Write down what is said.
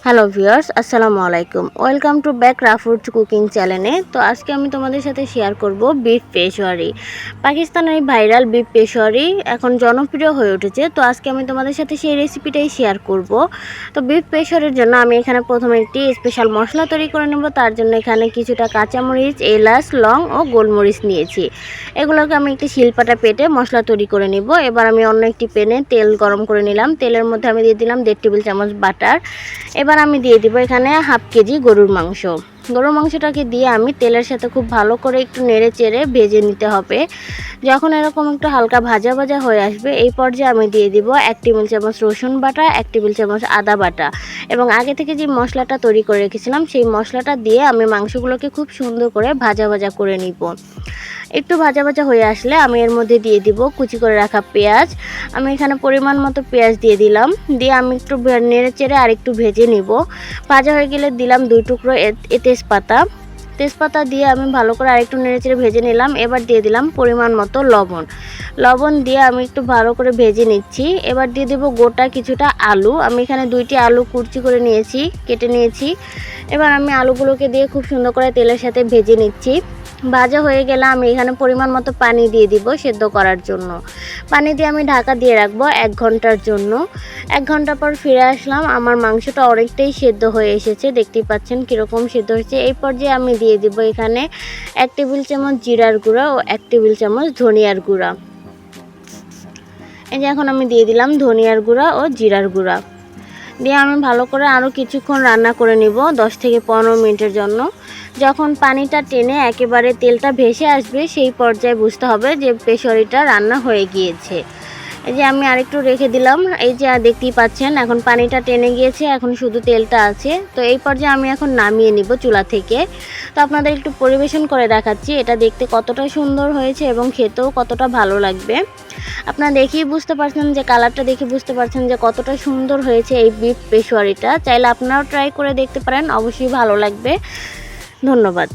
Hello viewers, আসসালামু আলাইকুম। Welcome to back রাফুডস cooking চ্যানেলে। তো আজকে আমি তোমাদের সাথে শেয়ার করব বিফ পেশোয়ারি। পাকিস্তানের এই ভাইরাল বিফ পেশোয়ারি এখন জনপ্রিয় হয়ে উঠেছে। তো আজকে আমি তোমাদের সাথে সেই রেসিপিটাই শেয়ার করব। তো বিফ পেশোয়ারির জন্য আমি এখানে প্রথমে একটি স্পেশাল মশলা তৈরি করে নেব। তার জন্য এখানে কিছুটা কাঁচামরিচ, এলাচ, লং ও গোলমরিচ নিয়েছি। এগুলোকে আমি একটি শিলপাটা পেটে মশলা তৈরি করে নিব। এবার আমি অন্য একটি প্যানে তেল গরম করে নিলাম। তেলের মধ্যে আমি দিয়ে দিলাম 1.5 টেবিল চামচ বাটার। এবার আমি দিয়ে দিব এখানে হাফ কেজি গরুর মাংস। গরুর মাংসটাকে দিয়ে আমি তেলের সাথে খুব ভালো করে একটু নেড়ে চেড়ে ভেজে নিতে হবে। যখন এরকম একটু হালকা ভাজা ভাজা হয়ে আসবে, এই পর্যায়ে আমি দিয়ে দিব 1 টেবিল চামচ রসুন বাটা, 1 টেবিল চামচ আদা বাটা এবং আগে থেকে যে মশলাটা তৈরি করে রেখেছিলাম সেই মশলাটা দিয়ে আমি মাংসগুলোকে খুব সুন্দর করে ভাজা ভাজা করে নিব। একটু ভাজা ভাজা হয়ে আসলে আমি এর মধ্যে দিয়ে দিব কুচি করে রাখা পেঁয়াজ। আমি এখানে পরিমাণ মতো পেঁয়াজ দিয়ে দিলাম। দিয়ে আমি একটু নেড়ে চেড়ে আর একটু ভেজে নিব। ভাজা হয়ে গেলে দিলাম 2 টুকরো তেজপাতা দিয়ে আমি ভালো করে আরেকটু নেড়ে চেড়ে ভেজে নিলাম। এবার দিয়ে দিলাম পরিমাণ মতো লবণ দিয়ে আমি একটু ভালো করে ভেজে নিচ্ছি। এবার দিয়ে দেব গোটা কিছুটা আলু। আমি এখানে 2টি আলু কুচি করে কেটে নিয়েছি। এবার আমি আলুগুলোকে দিয়ে খুব সুন্দর করে তেলের সাথে ভেজে নিচ্ছি। ভাজা হয়ে গেলে আমি এখানে পরিমাণ মতো পানি দিয়ে দিব সেদ্ধ করার জন্য। পানি দিয়ে আমি ঢাকা দিয়ে রাখবো 1 ঘন্টার জন্য। 1 ঘন্টা পর ফিরে আসলাম। আমার মাংসটা অনেকটাই সেদ্ধ হয়ে এসেছে, দেখতেই পাচ্ছেন কীরকম সেদ্ধ হয়েছে। এই পর্যায়ে আমি দিয়ে দিব এখানে 1 টেবিল চামচ জিরার গুঁড়া ও 1 টেবিল চামচ ধনিয়ার গুঁড়া। এই যে এখন আমি দিয়ে দিলাম ধনিয়ার গুঁড়া ও জিরার গুঁড়া। দিয়ে আমি ভালো করে আরও কিছুক্ষণ রান্না করে নিব 10 থেকে 15 মিনিটের জন্য। যখন পানিটা টেনে একেবারে তেলটা ভেসে আসবে, সেই পর্যায়ে বুঝতে হবে যে পেশোয়ারিটা রান্না হয়ে গিয়েছে। এই যে আমি আরেকটু রেখে দিলাম। এই যে দেখতেই পাচ্ছেন এখন পানিটা টেনে গিয়েছে, এখন শুধু তেলটা আছে। তো এই পর্যায়ে আমি এখন নামিয়ে নিব চুলা থেকে। তো আপনাদের একটু পরিবেশন করে দেখাচ্ছি এটা দেখতে কতটা সুন্দর হয়েছে এবং খেতেও কতটা ভালো লাগবে। আপনারা দেখেই বুঝতে পারছেন যে কালারটা দেখে বুঝতে পারছেন যে কতটা সুন্দর হয়েছে এই বিফ পেশোয়ারিটা। চাইলে আপনারাও ট্রাই করে দেখতে পারেন, অবশ্যই ভালো লাগবে। ধন্যবাদ।